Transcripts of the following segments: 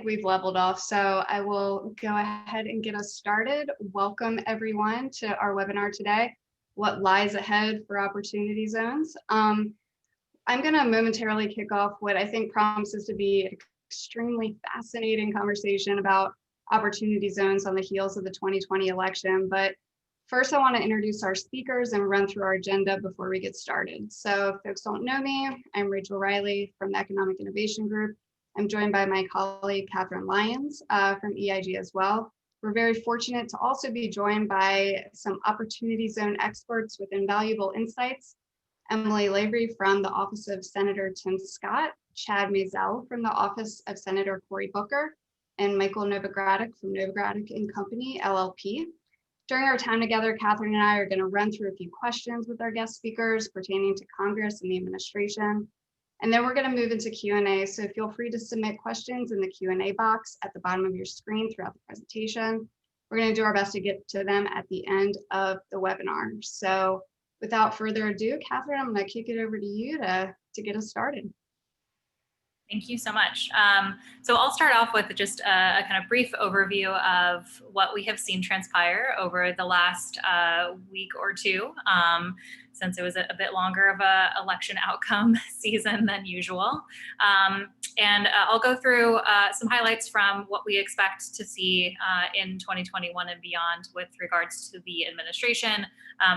We've leveled off, so I will go ahead and get us started. Welcome everyone to our webinar today, What Lies Ahead for Opportunity Zones. I'm going to momentarily kick off what I think promises to be an extremely fascinating conversation about opportunity zones on the heels of the 2020 election. But first, I want to introduce our speakers and run through our agenda before we get started. So if folks don't know me, I'm Reilly from the Economic Innovation Group. I'm joined by my colleague, Lyons from EIG as well. We're very fortunate to also be joined by some opportunity zone experts with invaluable insights. Emily Lavery from the Office of Senator Tim Scott, Chad Maisel from the Office of Senator Cory Booker, and Michael Novogradac from Novogradac and Company, LLP. During our time together, Catherine and I are going to run through a few questions with our guest speakers pertaining to Congress and the administration. And then we're going to move into Q&A, so feel free to submit questions in the Q&A box at the bottom of your screen throughout the presentation. We're going to do our best to get to them at the end of the webinar. So without further ado, Catherine, I'm going to kick it over to you to get us started. Thank you so much. So I'll start off with just a kind of brief overview of what we have seen transpire over the last week or two, since it was a bit longer of a election outcome season than usual. And I'll go through some highlights from what we expect to see in 2021 and beyond with regards to the administration,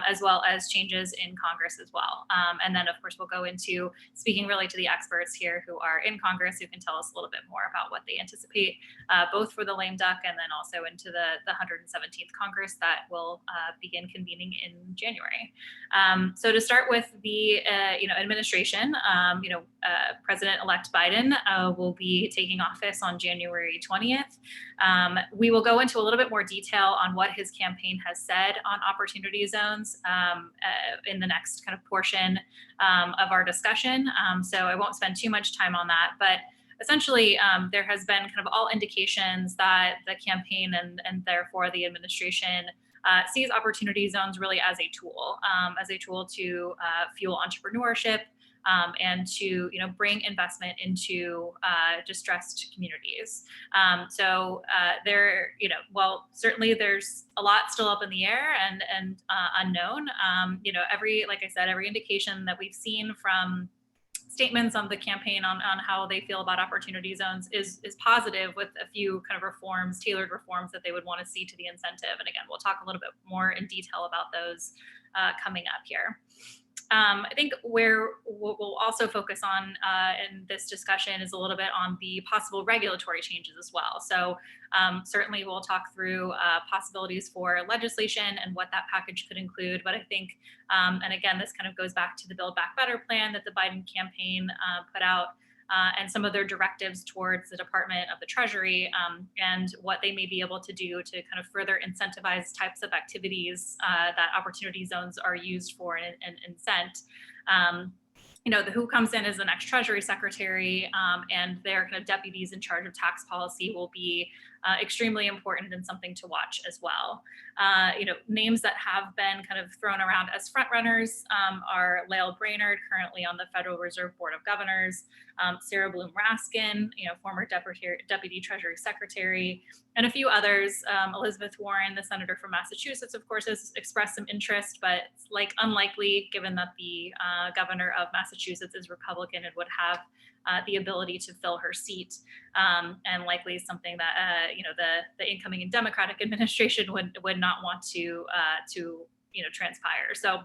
as well as changes in Congress as well. And then, of course, we'll go into speaking really to the experts here who are in Congress who can tell us a little bit more about what they anticipate, both for the lame duck and then also into the 117th Congress that will begin convening in January. So to start with the administration, President-elect Biden will be taking office on January 20th. We will go into a little bit more detail on what his campaign has said on opportunity zones in the next kind of portion of our discussion. So I won't spend too much time on that, but essentially there has been kind of all indications that the campaign and therefore the administration sees opportunity zones really as a tool to fuel entrepreneurship and to bring investment into distressed communities. While certainly there's a lot still up in the air and unknown, like I said, every indication that we've seen from statements on the campaign on how they feel about opportunity zones is positive, with a few kind of tailored reforms that they would want to see to the incentive. And again, we'll talk a little bit more in detail about those coming up here. I think where we'll also focus on in this discussion is a little bit on the possible regulatory changes as well. So certainly we'll talk through possibilities for legislation and what that package could include. But I think, and again, this kind of goes back to the Build Back Better plan that the Biden campaign put out, and some of their directives towards the Department of the Treasury, and what they may be able to do to kind of further incentivize types of activities that opportunity zones are used for and incent. Who comes in as the next Treasury Secretary, and their kind of deputies in charge of tax policy will be extremely important and something to watch as well. Names that have been kind of thrown around as frontrunners are Lael Brainerd, currently on the Federal Reserve Board of Governors, Sarah Bloom Raskin, former Deputy Treasury Secretary, and a few others. Elizabeth Warren, the senator from Massachusetts, of course, has expressed some interest, but it's unlikely given that the governor of Massachusetts is Republican and would have the ability to fill her seat, and likely something that the incoming Democratic administration would not want to transpire. So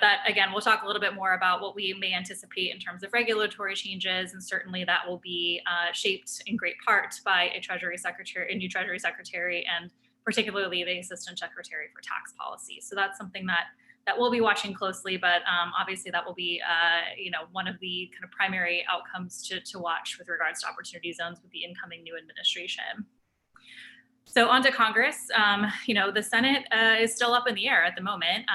that, again, we'll talk a little bit more about what we may anticipate in terms of regulatory changes, and certainly that will be shaped in great part by a new Treasury Secretary, and particularly the Assistant Secretary for Tax Policy. So that's something that we'll be watching closely, but obviously that will be one of the kind of primary outcomes to watch with regards to opportunity zones with the incoming new administration. So on to Congress. The Senate is still up in the air at the moment.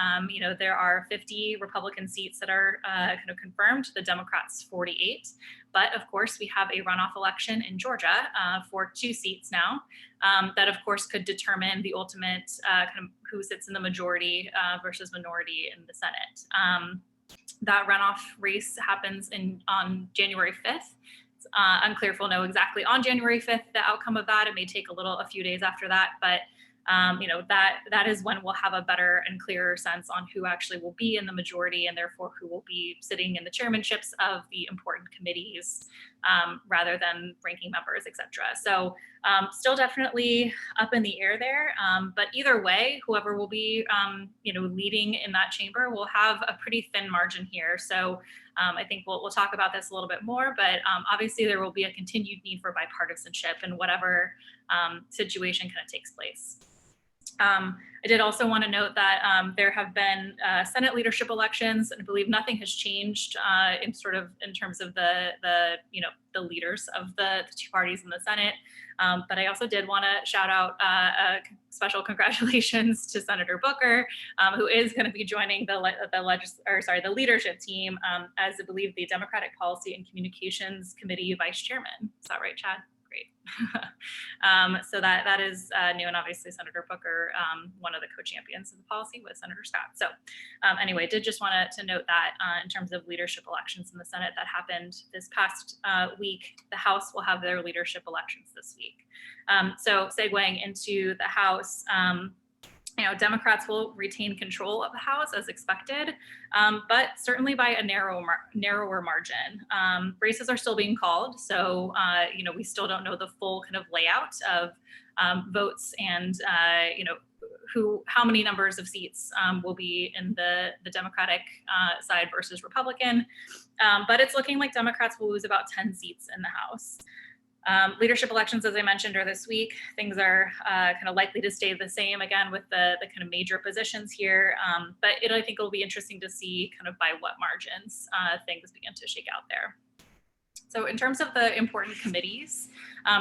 There are 50 Republican seats that are kind of confirmed, the Democrats 48. But of course, we have a runoff election in Georgia for 2 seats now that, of course, could determine the ultimate kind of who sits in the majority versus minority in the Senate. That runoff race happens on January 5th. It's unclear if we'll know exactly on January 5th the outcome of that. It may take a few days after that, but that is when we'll have a better and clearer sense on who actually will be in the majority, and therefore who will be sitting in the chairmanships of the important committees, rather than ranking members, et cetera. So still definitely up in the air there. But either way, whoever will be, leading in that chamber will have a pretty thin margin here. So I think we'll talk about this a little bit more, but obviously there will be a continued need for bipartisanship in whatever situation kind of takes place. I did also want to note that there have been Senate leadership elections, and I believe nothing has changed in terms of the leaders of the two parties in the Senate. But I also did want to shout out a special congratulations to Senator Booker, who is going to be joining the leadership team as I believe the Democratic Policy and Communications Committee Vice Chairman. Is that right, Chad? Great. So that is new, and obviously Senator Booker, one of the co-champions of the policy with Senator Scott. So anyway, did just want to note that in terms of leadership elections in the Senate that happened this past week, the House will have their leadership elections this week. So segueing into the House, Democrats will retain control of the House as expected, but certainly by a narrower margin. Races are still being called, so we still don't know the full kind of layout of votes and how many numbers of seats will be in the Democratic side versus Republican, but it's looking like Democrats will lose about 10 seats in the House. Leadership elections, as I mentioned, are this week. Things are kind of likely to stay the same again with the kind of major positions here. But I think it'll be interesting to see kind of by what margins things begin to shake out there. So in terms of the important committees,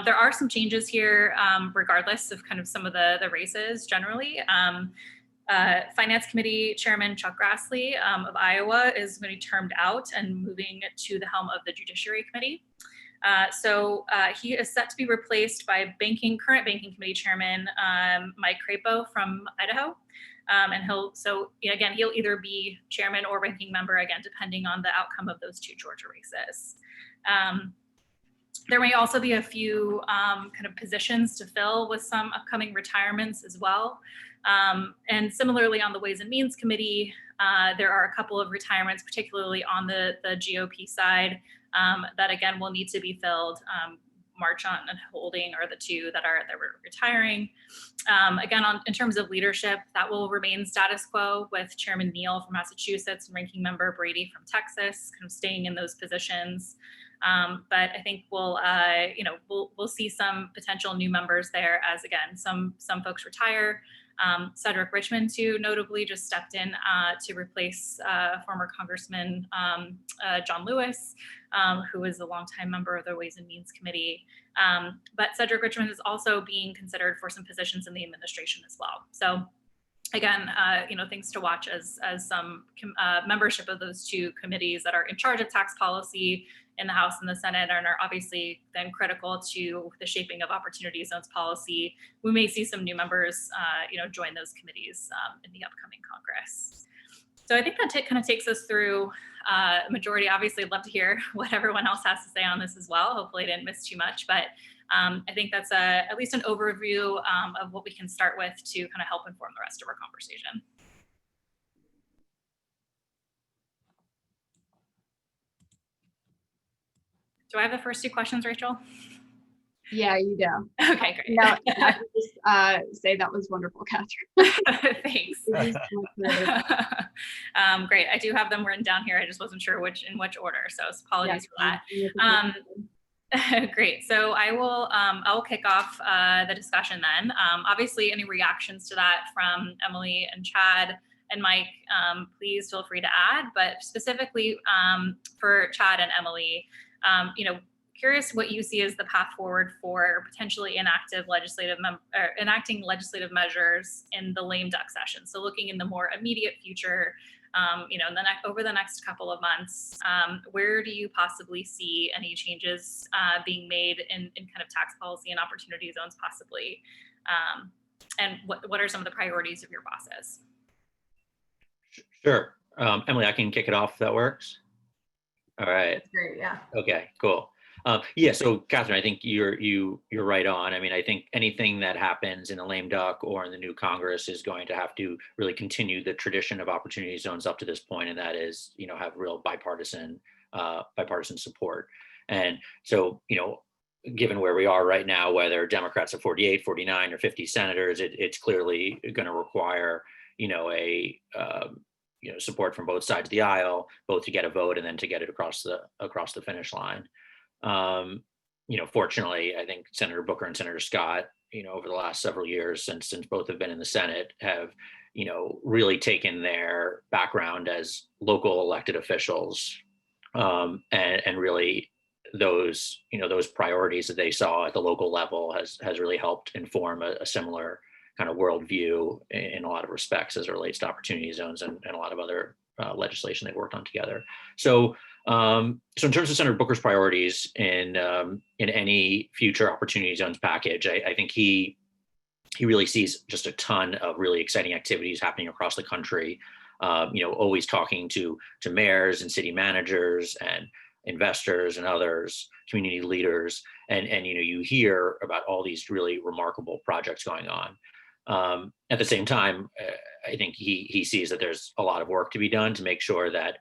there are some changes here regardless of kind of some of the races generally. Finance Committee Chairman Chuck Grassley of Iowa is going to be termed out and moving to the helm of the Judiciary Committee. So he is set to be replaced by current Banking Committee Chairman Mike Crapo from Idaho. And he'll either be chairman or ranking member, again, depending on the outcome of those two Georgia races. There may also be a few kind of positions to fill with some upcoming retirements as well. And similarly on the Ways and Means Committee, there are a couple of retirements, particularly on the GOP side, that again will need to be filled. Marchant and Holding are the two that were retiring. Again, in terms of leadership, that will remain status quo with Chairman Neal from Massachusetts and Ranking Member Brady from Texas, kind of staying in those positions. But I think we'll see some potential new members there as again some folks retire. Cedric Richmond, too, notably just stepped in to replace former Congressman John Lewis, who was a longtime member of the Ways and Means Committee. But Cedric Richmond is also being considered for some positions in the administration as well. So again, things to watch as some membership of those two committees that are in charge of tax policy in the House and the Senate and are obviously then critical to the shaping of opportunity zones policy. We may see some new members, join those committees in the upcoming Congress. So I think that kind of takes us through majority. Obviously, I'd love to hear what everyone else has to say on this as well. Hopefully I didn't miss too much, but I think that's at least an overview of what we can start with to kind of help inform the rest of our conversation. Do I have the first two questions, Rachel? Yeah, you do. Okay, great. No, I would just say that was wonderful, Catherine. Thanks. Great. I do have them written down here. I just wasn't sure in which order, so apologies for that. Great. So I will kick off the discussion then. Obviously, any reactions to that from Emily and Chad and Mike, please feel free to add. But specifically for Chad and Emily, curious what you see as the path forward for potentially enacting legislative measures in the lame duck session. So looking in the more immediate future, over the next couple of months, where do you possibly see any changes being made in kind of tax policy and opportunity zones possibly? And what are some of the priorities of your bosses? Sure. Emily, I can kick it off if that works. All right. That's great, yeah. Okay, cool. Yeah, so Catherine, I think you're right on. I mean, I think anything that happens in the lame duck or in the new Congress is going to have to really continue the tradition of opportunity zones up to this point, and that is, have real bipartisan support. And so, given where we are right now, whether Democrats have 48, 49, or 50 senators, it's clearly going to require, a support from both sides of the aisle, both to get a vote and then to get it across the finish line. Fortunately, I think Senator Booker and Senator Scott, over the last several years, since both have been in the Senate, have, really taken their background as local elected officials, and really those priorities that they saw at the local level has really helped inform a similar kind of worldview in a lot of respects as it relates to opportunity zones and a lot of other legislation they've worked on together. So in terms of Senator Booker's priorities in any future opportunity zones package, I think he really sees just a ton of really exciting activities happening across the country. Always talking to mayors and city managers and investors and others, community leaders, and you hear about all these really remarkable projects going on. At the same time, I think he sees that there's a lot of work to be done to make sure that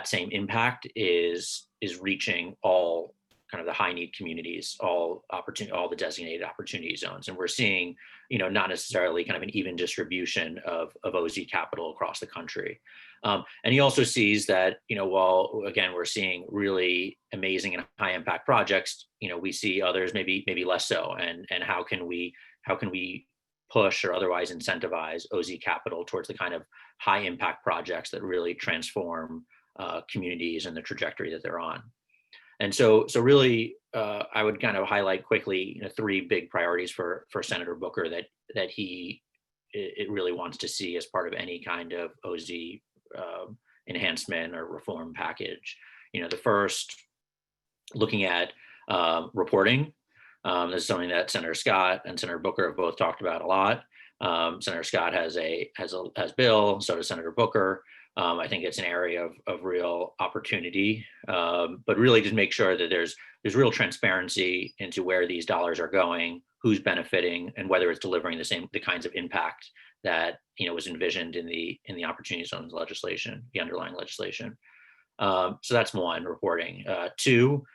same impact is reaching all kind of the high need communities, all the designated opportunity zones. And we're seeing, not necessarily kind of an even distribution of OZ capital across the country. And he also sees that, while again, we're seeing really amazing and high impact projects, we see others maybe less so. And how can we push or otherwise incentivize OZ capital towards the kind of high impact projects that really transform communities and the trajectory that they're on. And so really, I would kind of highlight quickly, three big priorities for Senator Booker that he really wants to see as part of any kind of OZ enhancement or reform package. The first, looking at reporting. This is something that Senator Scott and Senator Booker have both talked about a lot. Senator Scott has bill, so does Senator Booker. I think it's an area of real opportunity, but really just make sure that there's real transparency into where these dollars are going, who's benefiting, and whether it's delivering the kinds of impact that was envisioned in the opportunity zones legislation, the underlying legislation. So that's one, reporting. Two,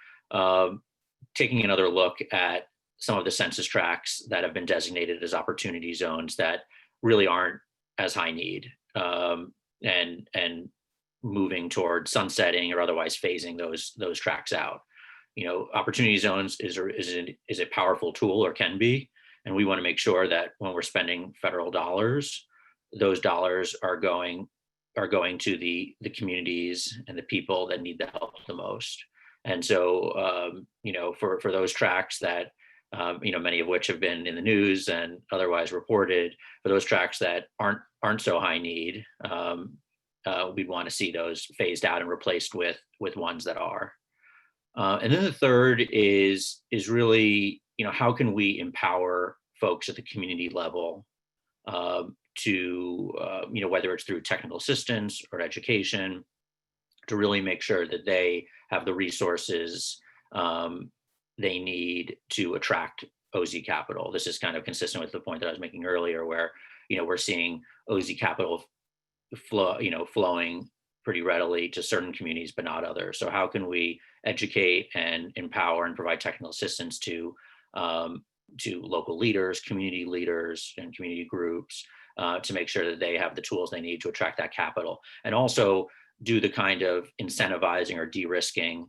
taking another look at some of the census tracts that have been designated as opportunity zones that really aren't as high need. And moving toward sunsetting or otherwise phasing those tracks out. Opportunity zones is a powerful tool, or can be, and we want to make sure that when we're spending federal dollars, those dollars are going to the communities and the people that need the help the most. And so, for those tracts that many of which have been in the news and otherwise reported, for those tracts that aren't so high need, we'd want to see those phased out and replaced with ones that are. And then the third is really, how can we empower folks at the community level to, whether it's through technical assistance or education, to really make sure that they have the resources they need to attract OZ capital. This is kind of consistent with the point that I was making earlier, where we're seeing OZ capital flowing pretty readily to certain communities, but not others. So how can we educate and empower and provide technical assistance to local leaders, community leaders, and community groups to make sure that they have the tools they need to attract that capital, and also do the kind of incentivizing or de-risking,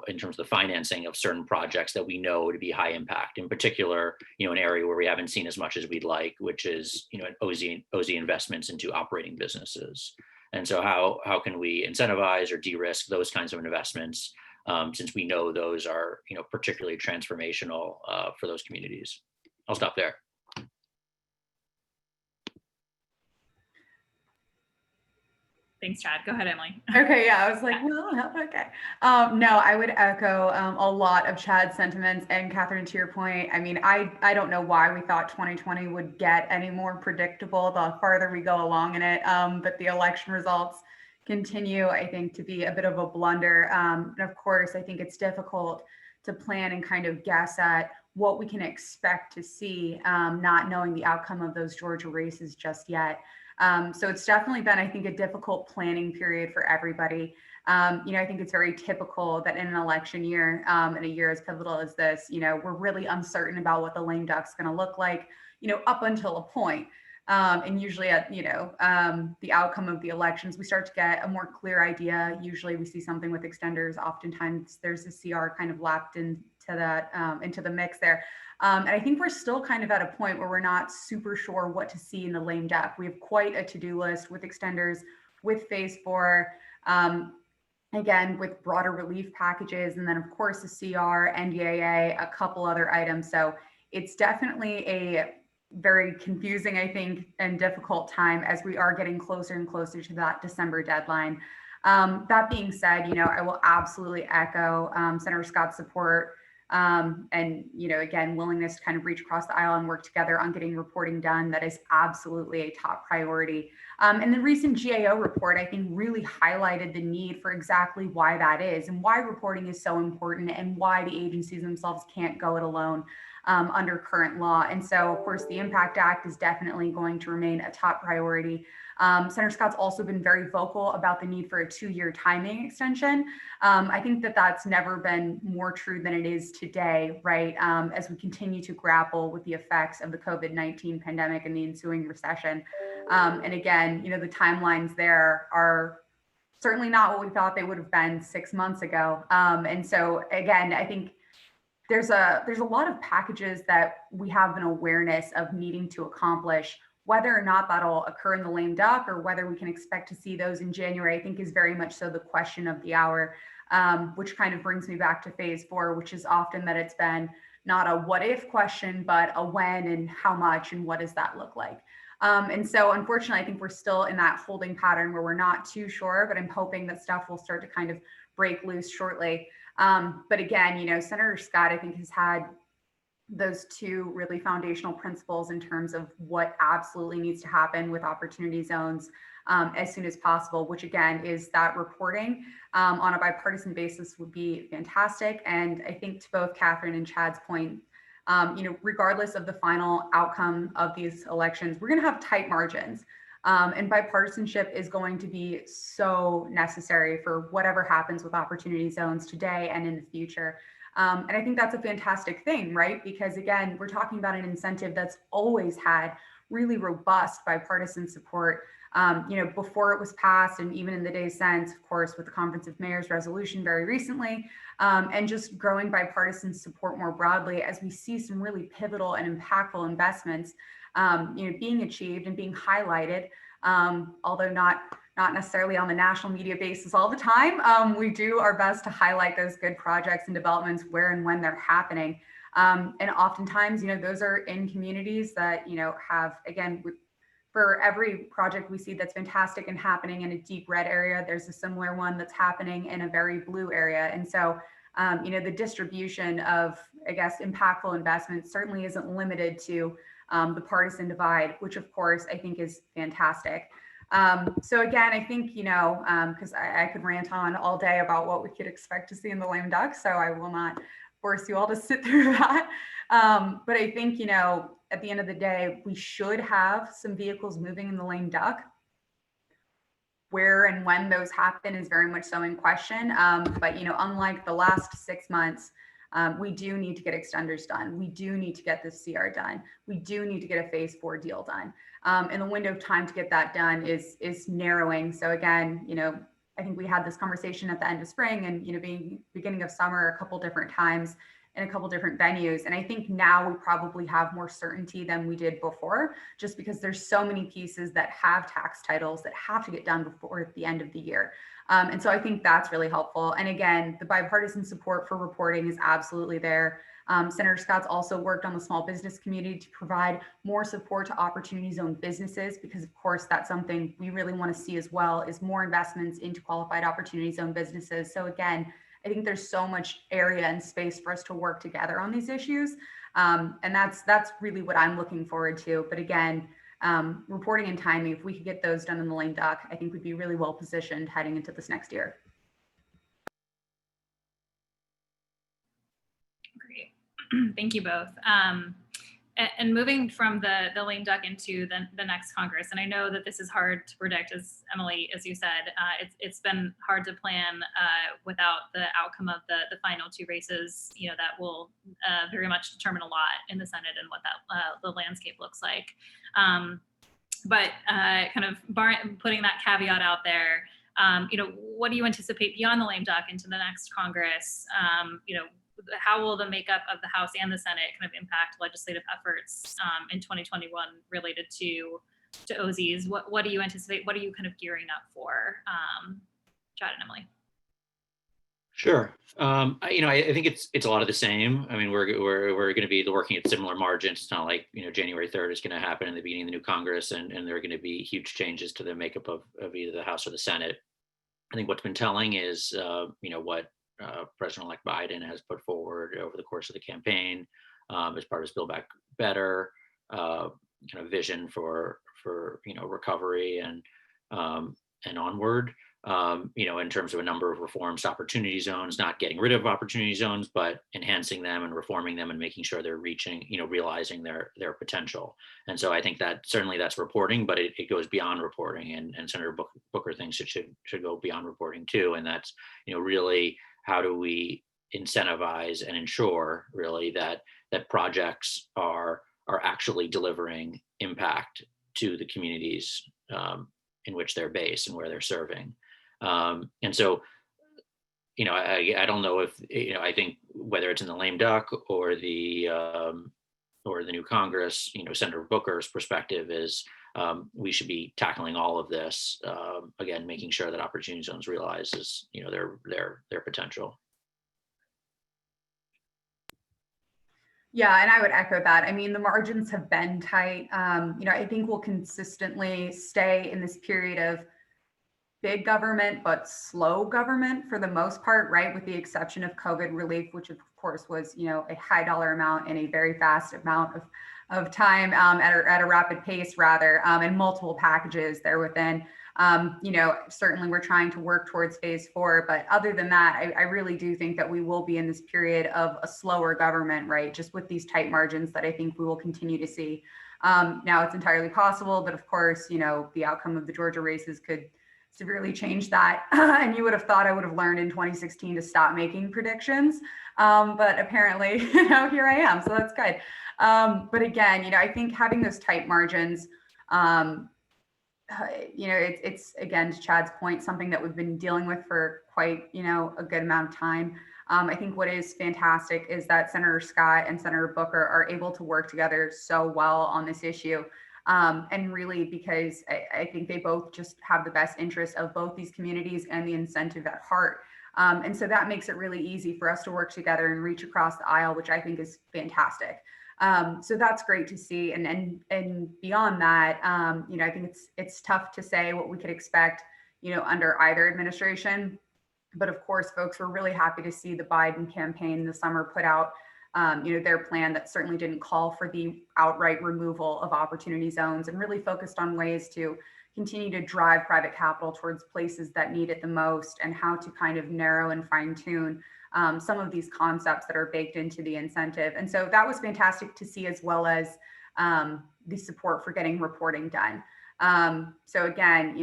in terms of the financing of certain projects that we know to be high impact. In particular, an area where we haven't seen as much as we'd like, which is, OZ investments into operating businesses. And so how can we incentivize or de-risk those kinds of investments, since we know those are, particularly transformational for those communities? I'll stop there. Thanks, Chad. Go ahead, Emily. Okay, yeah, I was like, well, okay. No, I would echo a lot of Chad's sentiments. And Catherine, to your point, I mean, I don't know why we thought 2020 would get any more predictable the farther we go along in it. But the election results continue, I think, to be a bit of a blunder. And of course, I think it's difficult to plan and kind of guess at what we can expect to see, not knowing the outcome of those Georgia races just yet. So it's definitely been, I think, a difficult planning period for everybody. I think it's very typical that in an election year, in a year as pivotal as this, we're really uncertain about what the lame duck's going to look like, up until a point. And usually at, the outcome of the elections, we start to get a more clear idea. Usually we see something with extenders. Oftentimes there's a CR kind of lapped into that, into the mix there. And I think we're still kind of at a point where we're not super sure what to see in the lame duck. We have quite a to-do list with extenders, with phase 4, again, with broader relief packages, and then of course the CR, NDAA, a couple other items. So it's definitely a very confusing, I think, and difficult time as we are getting closer and closer to that December deadline. That being said, I will absolutely echo Senator Scott's support and, again, willingness to kind of reach across the aisle and work together on getting reporting done. That is absolutely a top priority. And the recent GAO report, I think, really highlighted the need for exactly why that is and why reporting is so important and why the agencies themselves can't go it alone. Under current law. And so, of course, the Impact Act is definitely going to remain a top priority. Senator Scott's also been very vocal about the need for a 2-year timing extension. I think that that's never been more true than it is today, right? As we continue to grapple with the effects of the COVID-19 pandemic and the ensuing recession. And again, the timelines there are certainly not what we thought they would have been 6 months ago. And so, again, I think there's a lot of packages that we have an awareness of needing to accomplish. Whether or not that'll occur in the lame duck or whether we can expect to see those in January, I think is very much so the question of the hour, which kind of brings me back to phase 4, which is often that it's been not a what if question, but a when and how much and what does that look like. And so unfortunately, I think we're still in that holding pattern where we're not too sure, but I'm hoping that stuff will start to kind of break loose shortly. But again, Senator Scott, I think, has had those two really foundational principles in terms of what absolutely needs to happen with opportunity zones as soon as possible, which again is that reporting on a bipartisan basis would be fantastic. And I think to both Catherine and Chad's point, regardless of the final outcome of these elections, we're going to have tight margins. And bipartisanship is going to be so necessary for whatever happens with opportunity zones today and in the future. And I think that's a fantastic thing, right? Because again, we're talking about an incentive that's always had really robust bipartisan support, before it was passed and even in the days since, of course, with the Conference of Mayors resolution very recently, and just growing bipartisan support more broadly as we see some really pivotal and impactful investments being achieved and being highlighted, although not necessarily on the national media basis all the time. We do our best to highlight those good projects and developments where and when they're happening. And oftentimes, those are in communities that, have, again, for every project we see that's fantastic and happening in a deep red area, there's a similar one that's happening in a very blue area. And so, the distribution of, I guess, impactful investments certainly isn't limited to the partisan divide, which of course I think is fantastic. So again, I think, because I could rant on all day about what we could expect to see in the lame duck, so I will not force you all to sit through that. But I think, at the end of the day, we should have some vehicles moving in the lame duck. Where and when those happen is very much so in question. But, unlike the last 6 months, we do need to get extenders done. We do need to get this CR done. We do need to get a phase 4 deal done. And the window of time to get that done is narrowing. So again, I think we had this conversation at the end of spring and, beginning of summer, a couple different times in a couple different venues. And I think now we probably have more certainty than we did before, just because there's so many pieces that have tax titles that have to get done before the end of the year. And so I think that's really helpful. And again, the bipartisan support for reporting is absolutely there. Senator Scott's also worked on the small business community to provide more support to opportunity zone businesses, because of course that's something we really want to see as well, is more investments into qualified opportunity zone businesses. So again, I think there's so much area and space for us to work together on these issues. And that's really what I'm looking forward to. But again, reporting and timing, if we could get those done in the lame duck, I think we'd be really well positioned heading into this next year. Great. Thank you both. And moving from the lame duck into the next Congress, and I know that this is hard to predict, as Emily, as you said, it's been hard to plan without the outcome of the final two races. That will very much determine a lot in the Senate and what that the landscape looks like. But kind of putting that caveat out there, what do you anticipate beyond the lame duck into the next Congress? How will the makeup of the House and the Senate kind of impact legislative efforts in 2021 related to OZs? What do you anticipate? What are you kind of gearing up for? Chad and Emily. Sure. I think it's a lot of the same. I mean, we're going to be working at similar margins. It's not like January 3rd is going to happen in the beginning of the new Congress, and there are going to be huge changes to the makeup of either the House or the Senate. I think what's been telling is what President-elect Biden has put forward over the course of the campaign as part of his Build Back Better kind of vision for recovery and onward. In terms of a number of reforms, opportunity zones, not getting rid of opportunity zones, but enhancing them and reforming them and making sure they're realizing their potential. And so I think that certainly that's reporting, but it goes beyond reporting, and Senator Booker thinks it should go beyond reporting too. And that's, really how do we incentivize and ensure really that projects are actually delivering impact to the communities in which they're based and where they're serving. And so, I don't know if, I think whether it's in the lame duck or the new Congress, Senator Booker's perspective is we should be tackling all of this, again, making sure that opportunity zones realizes, their potential. Yeah, and I would echo that. I mean, the margins have been tight. I think we'll consistently stay in this period of big government, but slow government for the most part, right? With the exception of COVID relief, which of course was, a high dollar amount in a very fast amount of time at a rapid pace rather, and multiple packages there within. Certainly we're trying to work towards phase 4, but other than that, I really do think that we will be in this period of a slower government, right? Just with these tight margins that I think we will continue to see. Now it's entirely possible, but of course, the outcome of the Georgia races could severely change that. And you would have thought I would have learned in 2016 to stop making predictions. But apparently, here I am. So that's good. But again, I think having those tight margins, it's again, to Chad's point, something that we've been dealing with for quite, a good amount of time. I think what is fantastic is that Senator Scott and Senator Booker are able to work together so well on this issue. And really, because I think they both just have the best interest of both these communities and the incentive at heart. And so that makes it really easy for us to work together and reach across the aisle, which I think is fantastic. So that's great to see. And beyond that, I think it's tough to say what we could expect, under either administration. But of course, folks, we're really happy to see the Biden campaign this summer put out their plan that certainly didn't call for the outright removal of opportunity zones and really focused on ways to continue to drive private capital towards places that need it the most, and how to kind of narrow and fine tune some of these concepts that are baked into the incentive. And so that was fantastic to see, as well as the support for getting reporting done. So again,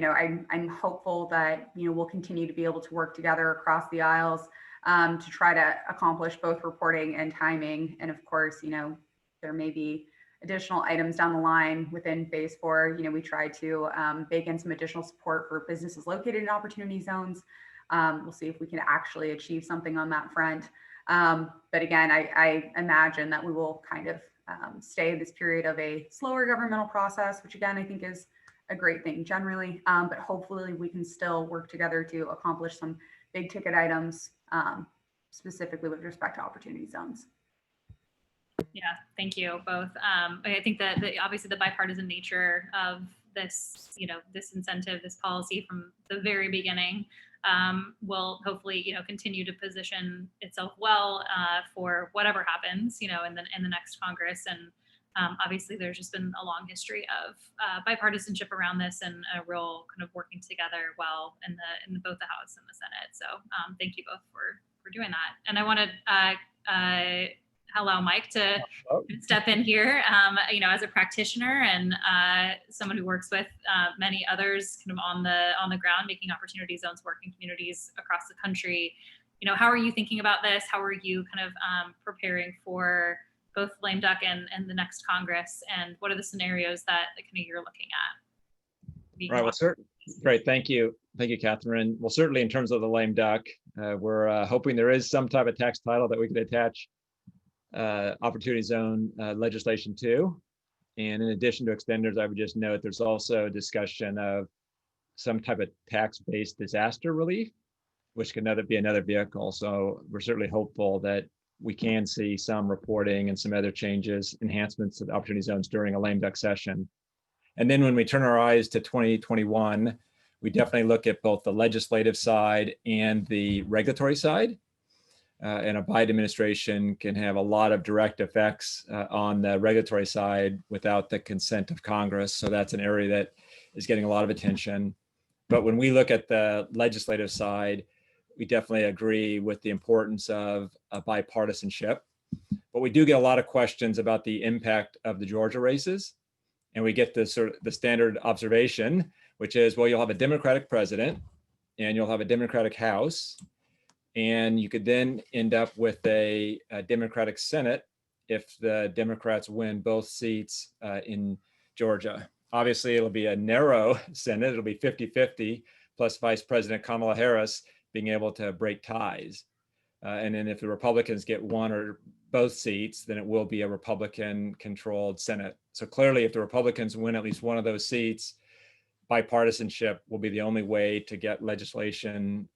I'm hopeful that, we'll continue to be able to work together across the aisles to try to accomplish both reporting and timing. And of course, there may be additional items down the line within phase 4. We try to bake in some additional support for businesses located in opportunity zones. We'll see if we can actually achieve something on that front. But again, I imagine that we will kind of stay in this period of a slower governmental process, which again, I think is a great thing generally. But hopefully we can still work together to accomplish some big ticket items, specifically with respect to opportunity zones. Yeah, thank you both. I think that obviously the bipartisan nature of this, this incentive, this policy from the very beginning will hopefully, continue to position itself well for whatever happens, in the next Congress. And Obviously, there's just been a long history of bipartisanship around this and a real kind of working together well in both the House and the Senate. So thank you both for doing that. And I want to allow Mike to step in here, as a practitioner and someone who works with many others kind of on the ground, making opportunity zones work in communities across the country. How are you thinking about this? How are you kind of preparing for both lame duck and the next Congress? And what are the scenarios that kind of you're looking at? Right. Well, certainly. Great. Thank you. Thank you, Catherine. Well, certainly in terms of the lame duck, we're hoping there is some type of tax title that we could attach opportunity zone legislation to. And in addition to extenders, I would just note there's also a discussion of some type of tax-based disaster relief, which can be another vehicle. So we're certainly hopeful that we can see some reporting and some other changes, enhancements to the opportunity zones during a lame duck session. And then when we turn our eyes to 2021, we definitely look at both the legislative side and the regulatory side. And a Biden administration can have a lot of direct effects on the regulatory side without the consent of Congress. So that's an area that is getting a lot of attention. But when we look at the legislative side, we definitely agree with the importance of bipartisanship. But we do get a lot of questions about the impact of the Georgia races. And we get the sort of the standard observation, which is, well, you'll have a Democratic president and you'll have a Democratic House. And you could then end up with a Democratic Senate if the Democrats win both seats in Georgia. Obviously, it'll be a narrow Senate. It'll be 50-50, plus Vice President Kamala Harris being able to break ties. And then if the Republicans get one or both seats, then it will be a Republican-controlled Senate. So clearly, if the Republicans win at least one of those seats, bipartisanship will be the only way to get legislation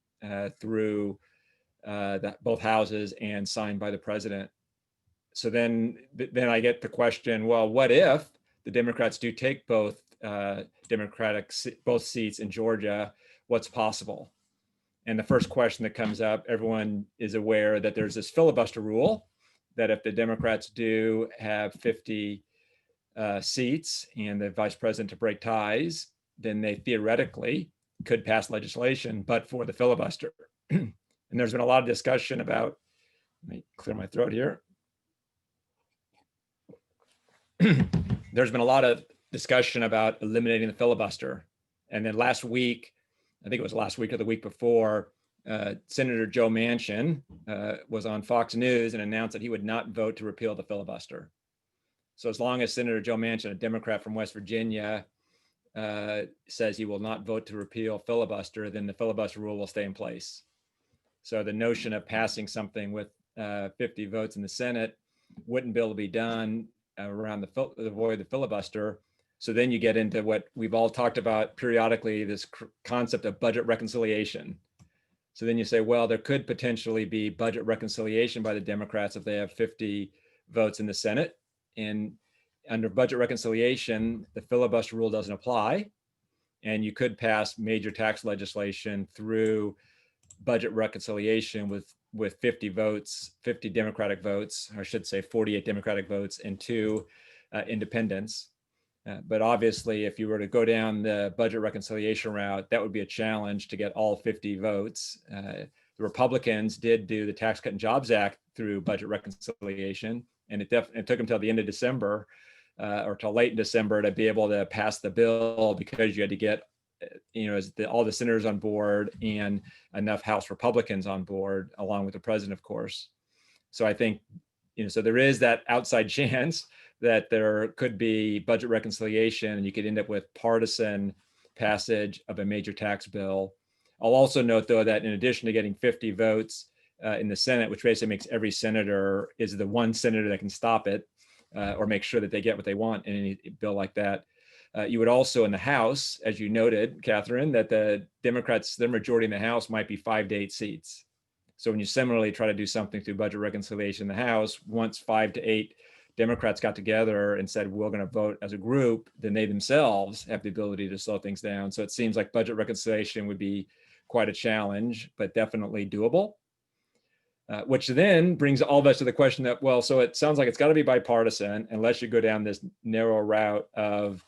through both houses and signed by the president. So then I get the question, well, what if the Democrats do take both seats in Georgia? What's possible? And the first question that comes up, everyone is aware that there's this filibuster rule that if the Democrats do have 50 seats and the vice president to break ties, then they theoretically could pass legislation, but for the filibuster. And there's been a lot of discussion about, let me clear my throat here. There's been a lot of discussion about eliminating the filibuster. And then last week, I think it was last week or the week before, Senator Joe Manchin was on Fox News and announced that he would not vote to repeal the filibuster. So as long as Senator Joe Manchin, a Democrat from West Virginia, says he will not vote to repeal filibuster, then the filibuster rule will stay in place. So the notion of passing something with 50 votes in the Senate wouldn't be able to be done around the avoid the filibuster. So then you get into what we've all talked about periodically, this concept of budget reconciliation. So then you say, well, there could potentially be budget reconciliation by the Democrats if they have 50 votes in the Senate. And under budget reconciliation, the filibuster rule doesn't apply. And you could pass major tax legislation through budget reconciliation with 50 votes, 50 Democratic votes, or I should say 48 Democratic votes and 2 independents. But obviously, if you were to go down the budget reconciliation route, that would be a challenge to get all 50 votes. The Republicans did do the Tax Cut and Jobs Act through budget reconciliation, and it took them till the end of December or till late in December to be able to pass the bill because you had to get all the senators on board and enough House Republicans on board, along with the president, of course. So I think, so there is that outside chance that there could be budget reconciliation and you could end up with partisan passage of a major tax bill. I'll also note, though, that in addition to getting 50 votes in the Senate, which basically makes every senator is the one senator that can stop it or make sure that they get what they want in any bill like that. You would also in the House, as you noted, Catherine, that the Democrats, their majority in the House might be 5 to 8 seats. So when you similarly try to do something through budget reconciliation in the House, once 5 to 8 Democrats got together and said, we're going to vote as a group, then they themselves have the ability to slow things down. So it seems like budget reconciliation would be quite a challenge, but definitely doable. which then brings all of us to the question that, well, so it sounds like it's got to be bipartisan unless you go down this narrow route of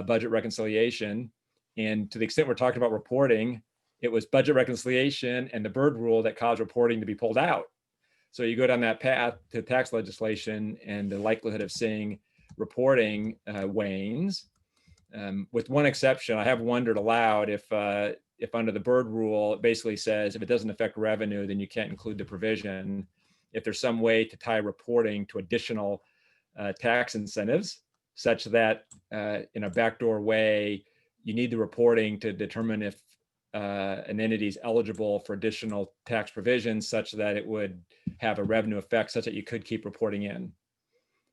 budget reconciliation. And to the extent we're talking about reporting, it was budget reconciliation and the Byrd rule that caused reporting to be pulled out. So you go down that path to tax legislation, and the likelihood of seeing reporting wanes. With one exception, I have wondered aloud if under the Byrd rule, it basically says if it doesn't affect revenue, then you can't include the provision. If there's some way to tie reporting to additional tax incentives, such that in a backdoor way, you need the reporting to determine if an entity is eligible for additional tax provisions, such that it would have a revenue effect, such that you could keep reporting in.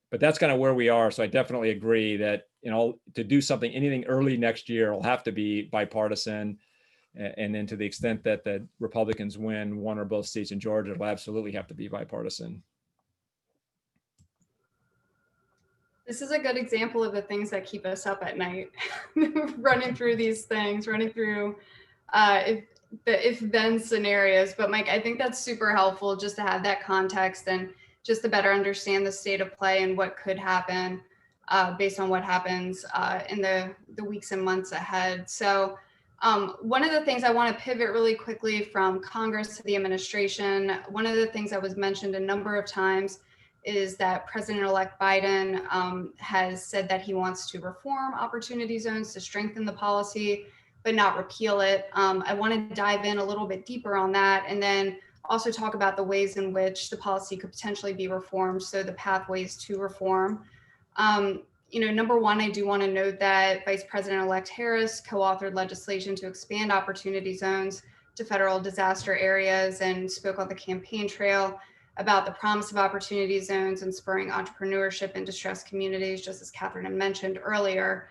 But that's kind of where we are. So I definitely agree that, to do something, anything early next year will have to be bipartisan. And then to the extent that the Republicans win one or both seats in Georgia, it'll absolutely have to be bipartisan. This is a good example of the things that keep us up at night, running through these things, running through if-then scenarios. But Mike, I think that's super helpful just to have that context and just to better understand the state of play and what could happen based on what happens in the weeks and months ahead. So one of the things I want to pivot really quickly from Congress to the administration, one of the things that was mentioned a number of times is that President-elect Biden has said that he wants to reform opportunity zones to strengthen the policy, but not repeal it. I want to dive in a little bit deeper on that, and then also talk about the ways in which the policy could potentially be reformed, so the pathways to reform. Number one, I do want to note that Vice President-elect Harris co-authored legislation to expand opportunity zones to federal disaster areas and spoke on the campaign trail about the promise of opportunity zones and spurring entrepreneurship in distressed communities, just as Catherine had mentioned earlier.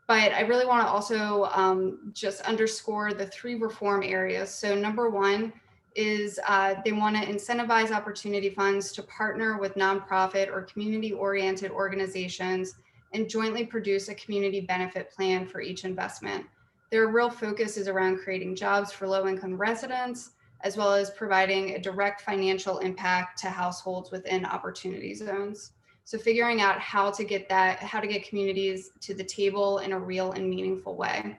But I really want to also just underscore the 3 reform areas. So number one is they want to incentivize opportunity funds to partner with nonprofit or community-oriented organizations and jointly produce a community benefit plan for each investment. Their real focus is around creating jobs for low-income residents, as well as providing a direct financial impact to households within opportunity zones. So figuring out how to get communities to the table in a real and meaningful way.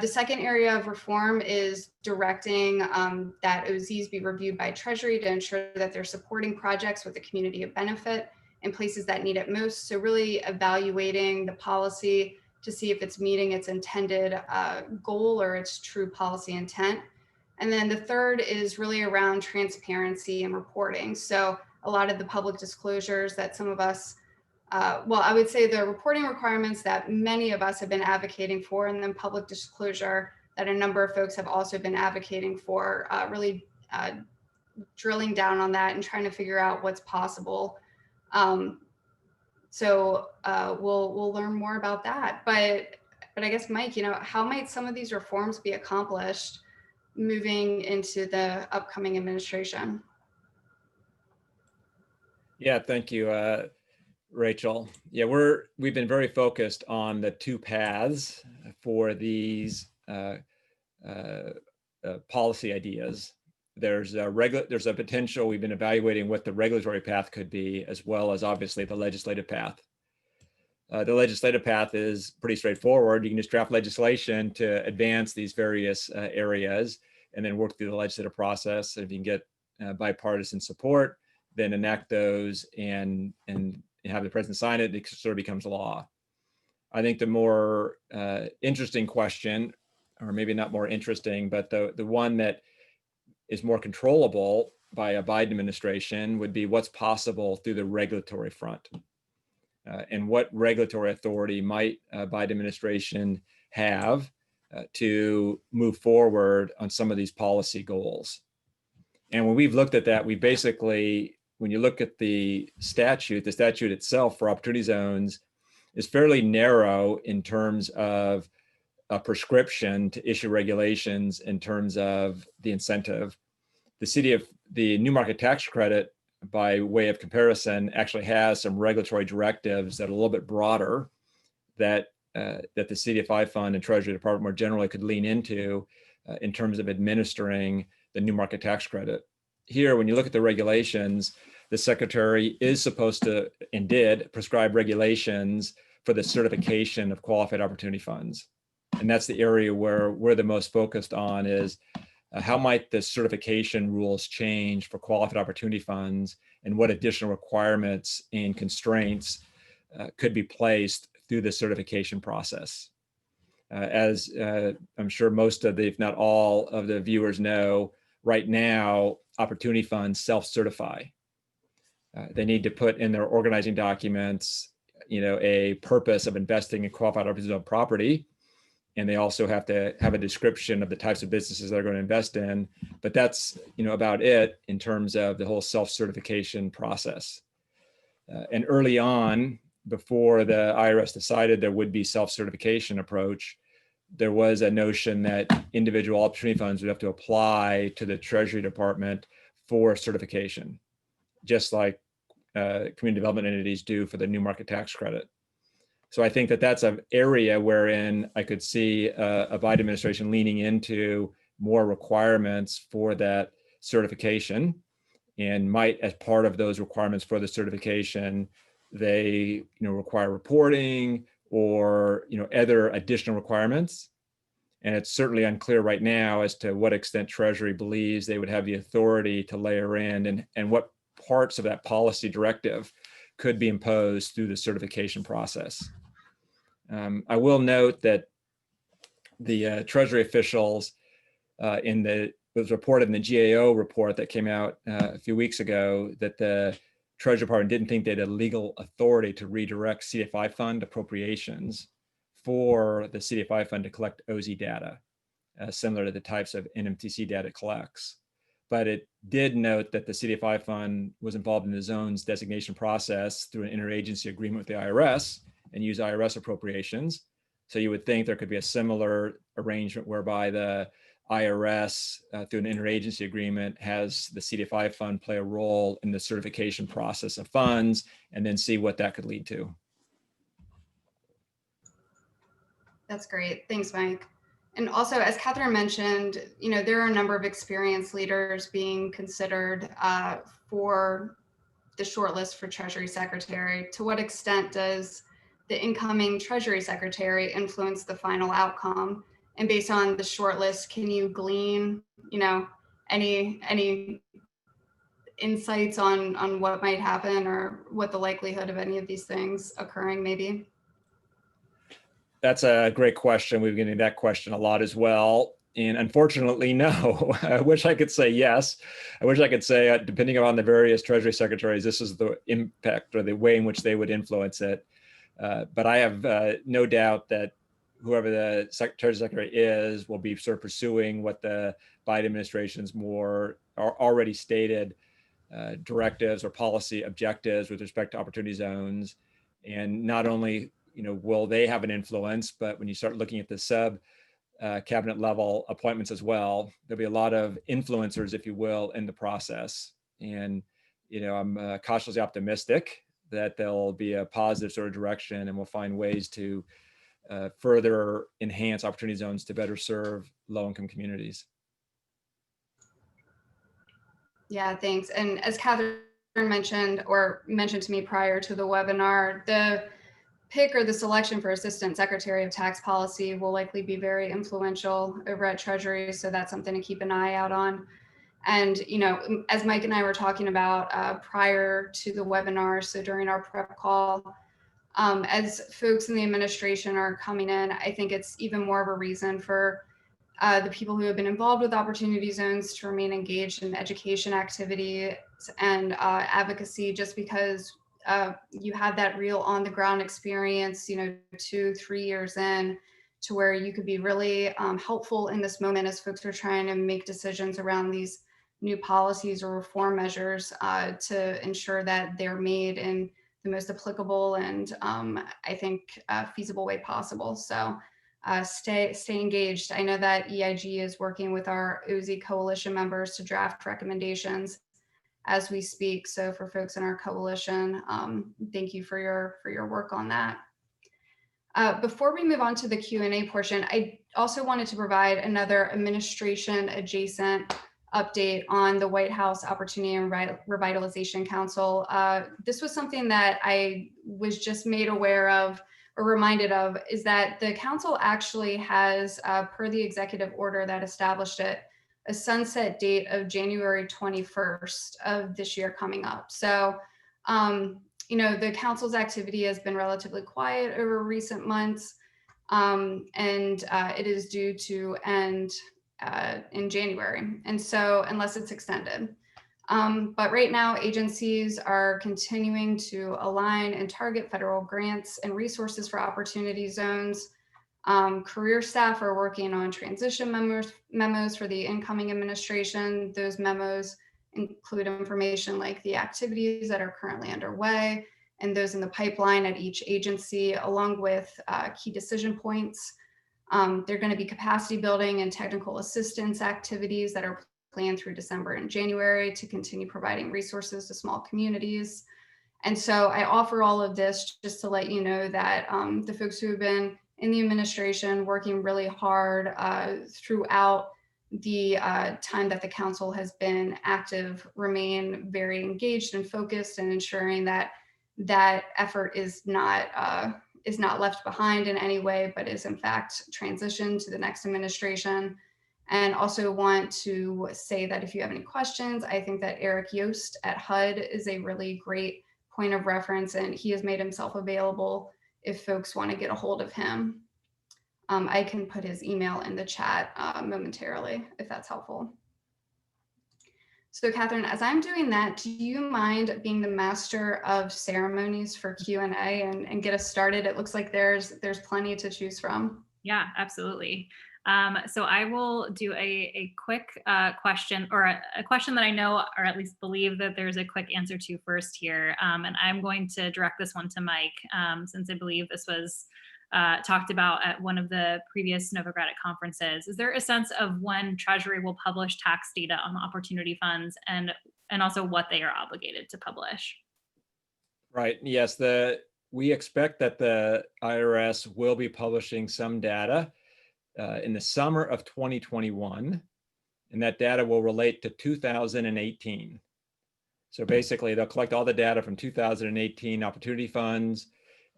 The second area of reform is directing that OZs be reviewed by Treasury to ensure that they're supporting projects with a community of benefit in places that need it most. So really evaluating the policy to see if it's meeting its intended goal or its true policy intent. And then the third is really around transparency and reporting. So a lot of the public disclosures that some of us, I would say the reporting requirements that many of us have been advocating for, and then public disclosure that a number of folks have also been advocating for, really drilling down on that and trying to figure out what's possible. So we'll learn more about that. But I guess, Mike, how might some of these reforms be accomplished moving into the upcoming administration? Yeah, thank you, Rachel. Yeah, we've been very focused on the 2 paths for these policy ideas. There's a potential. We've been evaluating what the regulatory path could be, as well as obviously the legislative path. The legislative path is pretty straightforward. You can just draft legislation to advance these various areas and then work through the legislative process. If you can get bipartisan support, then enact those and have the president sign it, it sort of becomes law. I think the more interesting question, or maybe not more interesting, but the one that is more controllable by a Biden administration would be what's possible through the regulatory front. And what regulatory authority might a Biden administration have to move forward on some of these policy goals. And when we've looked at that, we basically, when you look at the statute itself for opportunity zones is fairly narrow in terms of a prescription to issue regulations in terms of the incentive. The new market tax credit, by way of comparison, actually has some regulatory directives that are a little bit broader that the CDFI fund and Treasury Department more generally could lean into in terms of administering the new market tax credit. here, when you look at the regulations, the secretary is supposed to and did prescribe regulations for the certification of qualified opportunity funds. And that's the area where we're the most focused on is how might the certification rules change for qualified opportunity funds, and what additional requirements and constraints could be placed through the certification process. As I'm sure most of the, if not all of the viewers know, right now, opportunity funds self-certify. They need to put in their organizing documents, a purpose of investing in qualified opportunity zone property. And they also have to have a description of the types of businesses they're going to invest in. But that's, about it in terms of the whole self-certification process. And early on, before the IRS decided there would be self-certification approach, there was a notion that individual opportunity funds would have to apply to the Treasury Department for certification, just like community development entities do for the new market tax credit. So I think that that's an area wherein I could see a Biden administration leaning into more requirements for that certification, and might, as part of those requirements for the certification, they require reporting or other additional requirements. And it's certainly unclear right now as to what extent Treasury believes they would have the authority to layer in, and what parts of that policy directive could be imposed through the certification process. I will note that the Treasury officials it was reported in the GAO report that came out a few weeks ago that the Treasury Department didn't think they had a legal authority to redirect CDFI fund appropriations for the CDFI fund to collect OZ data, similar to the types of NMTC data it collects. But it did note that the CDFI fund was involved in the zone's designation process through an interagency agreement with the IRS and use IRS appropriations. So you would think there could be a similar arrangement whereby the IRS, through an interagency agreement, has the CDFI fund play a role in the certification process of funds, and then see what that could lead to. That's great. Thanks, Mike. And also, as Catherine mentioned, there are a number of experienced leaders being considered for the shortlist for Treasury Secretary. To what extent does the incoming Treasury Secretary influence the final outcome? And based on the shortlist, can you glean, any insights on what might happen, or what the likelihood of any of these things occurring may be? That's a great question. We've been getting that question a lot as well. And unfortunately, no. I wish I could say yes. I wish I could say, depending on the various Treasury secretaries, this is the impact or the way in which they would influence it. But I have no doubt that whoever the Treasury Secretary is will be sort of pursuing what the Biden administration's more already stated directives or policy objectives with respect to opportunity zones. And not only will they have an influence, but when you start looking at the sub cabinet level appointments as well, there'll be a lot of influencers, if you will, in the process. And I'm cautiously optimistic that there'll be a positive sort of direction, and we'll find ways to further enhance opportunity zones to better serve low-income communities. Yeah, thanks. And as Catherine mentioned to me prior to the webinar, the pick or the selection for Assistant Secretary of Tax Policy will likely be very influential over at Treasury. So that's something to keep an eye out on. And, as Mike and I were talking about prior to the webinar, so during our prep call, as folks in the administration are coming in, I think it's even more of a reason for the people who have been involved with opportunity zones to remain engaged in education activities and advocacy, just because you have that real on the ground experience, 2-3 years in, to where you could be really helpful in this moment as folks are trying to make decisions around these new policies or reform measures to ensure that they're made in the most applicable and I think feasible way possible. So stay engaged. I know that EIG is working with our OZ coalition members to draft recommendations as we speak. So for folks in our coalition, thank you for your work on that. Before we move on to the Q&A portion, I also wanted to provide another administration adjacent update on the White House Opportunity and Revitalization Council. This was something that I was just made aware of or reminded of, is that the council actually has, per the executive order that established it, a sunset date of January 21st of this year coming up. So, the council's activity has been relatively quiet over recent months, and it is due to end in January. And so, unless it's extended. But right now, agencies are continuing to align and target federal grants and resources for opportunity zones. Career staff are working on transition memos for the incoming administration. Those memos include information like the activities that are currently underway and those in the pipeline at each agency, along with key decision points. There are going to be capacity building and technical assistance activities that are planned through December and January to continue providing resources to small communities. And so I offer all of this just to let you know that the folks who have been in the administration working really hard throughout the time that the council has been active remain very engaged and focused, and ensuring that that effort is not left behind in any way, but is in fact transitioned to the next administration. And also want to say that if you have any questions, I think that Eric Yost at HUD is a really great point of reference, and he has made himself available if folks want to get a hold of him. I can put his email in the chat momentarily, if that's helpful. So Catherine, as I'm doing that, do you mind being the master of ceremonies for Q&A and get us started? It looks like there's plenty to choose from. Yeah, absolutely. So I will do a quick question, or a question that I know, or at least believe that there's a quick answer to first here. And I'm going to direct this one to Mike, since I believe this was talked about at one of the previous Novogradac conferences. Is there a sense of when Treasury will publish tax data on opportunity funds, and also what they are obligated to publish? Right. Yes. We expect that the IRS will be publishing some data in the summer of 2021, and that data will relate to 2018. So basically, they'll collect all the data from 2018 opportunity funds,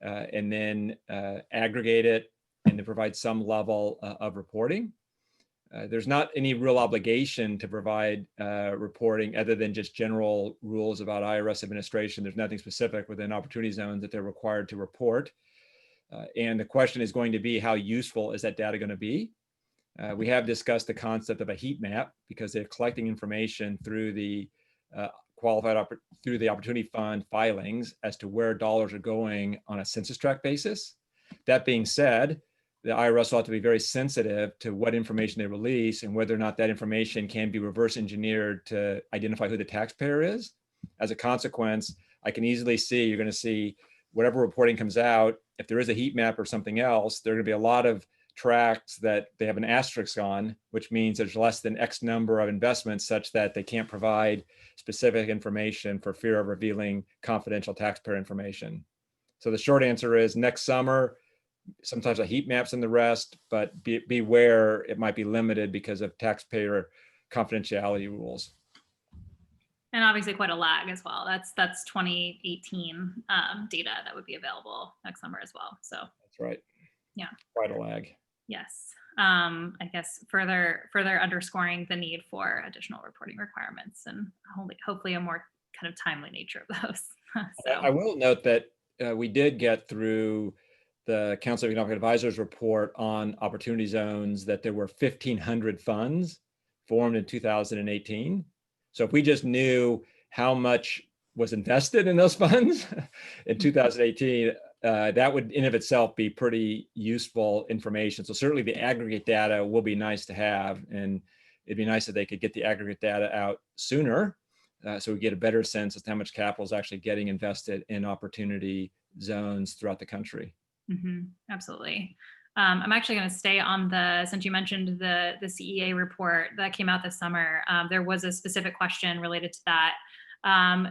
and then aggregate it and to provide some level of reporting. There's not any real obligation to provide reporting other than just general rules about IRS administration. There's nothing specific within opportunity zones that they're required to report. And the question is going to be, how useful is that data going to be? We have discussed the concept of a heat map, because they're collecting information through the through the opportunity fund filings as to where dollars are going on a census tract basis. That being said, the IRS ought to be very sensitive to what information they release and whether or not that information can be reverse engineered to identify who the taxpayer is. As a consequence, I can easily see, you're going to see whatever reporting comes out, if there is a heat map or something else, there are going to be a lot of tracts that they have an asterisk on, which means there's less than X number of investments such that they can't provide specific information for fear of revealing confidential taxpayer information. So the short answer is next summer, sometimes a heat maps in the rest, but beware, it might be limited because of taxpayer confidentiality rules. And obviously quite a lag as well. That's 2018 data that would be available next summer as well. So that's right. Yeah. Quite a lag. Yes. I guess further underscoring the need for additional reporting requirements, and hopefully a more kind of timely nature of those. So. I will note that we did get through the Council of Economic Advisors report on opportunity zones that there were 1,500 funds formed in 2018. So if we just knew how much was invested in those funds in 2018, that would in of itself be pretty useful information. So certainly the aggregate data will be nice to have, and it'd be nice if they could get the aggregate data out sooner, so we get a better sense as to how much capital is actually getting invested in opportunity zones throughout the country. Mm-hmm. Absolutely. I'm actually going to stay on since you mentioned the CEA report that came out this summer, there was a specific question related to that.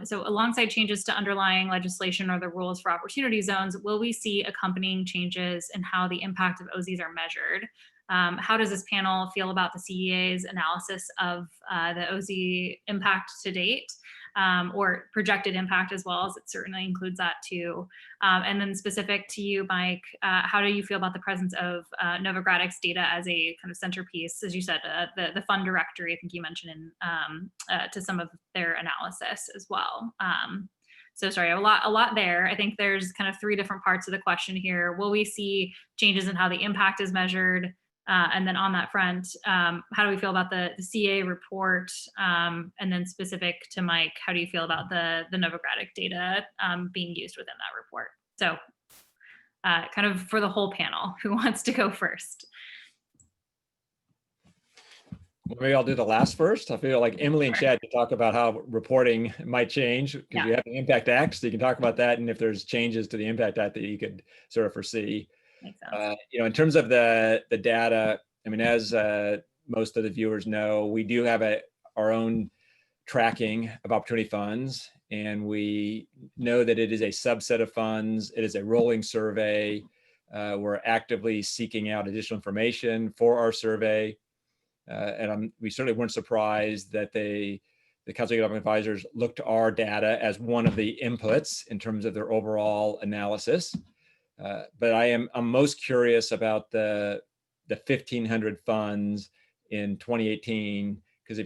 So alongside changes to underlying legislation or the rules for opportunity zones, will we see accompanying changes in how the impact of OZs are measured? How does this panel feel about the CEA's analysis of the OZ impact to date, or projected impact as well, as it certainly includes that too. And then specific to you, Mike, how do you feel about the presence of Novogradac's data as a kind of centerpiece, as you said, the fund directory, I think you mentioned, to some of their analysis as well. So sorry, a lot there. I think there's kind of three different parts of the question here. Will we see changes in how the impact is measured? And then on that front, how do we feel about the CA report? And then specific to Mike, how do you feel about the Novogradac data being used within that report? So kind of for the whole panel, who wants to go first? Well, maybe I'll do the last first. I feel like Emily and Chad can talk about how reporting might change, because you have the Impact Act, so you can talk about that, and if there's changes to the Impact Act that you could sort of foresee. Makes sense. In terms of the data, I mean, as most of the viewers know, we do have our own tracking of opportunity funds, and we know that it is a subset of funds. It is a rolling survey. We're actively seeking out additional information for our survey. And we certainly weren't surprised that the Council of Economic Advisors looked to our data as one of the inputs in terms of their overall analysis. But I'm most curious about the 1,500 funds in 2018, because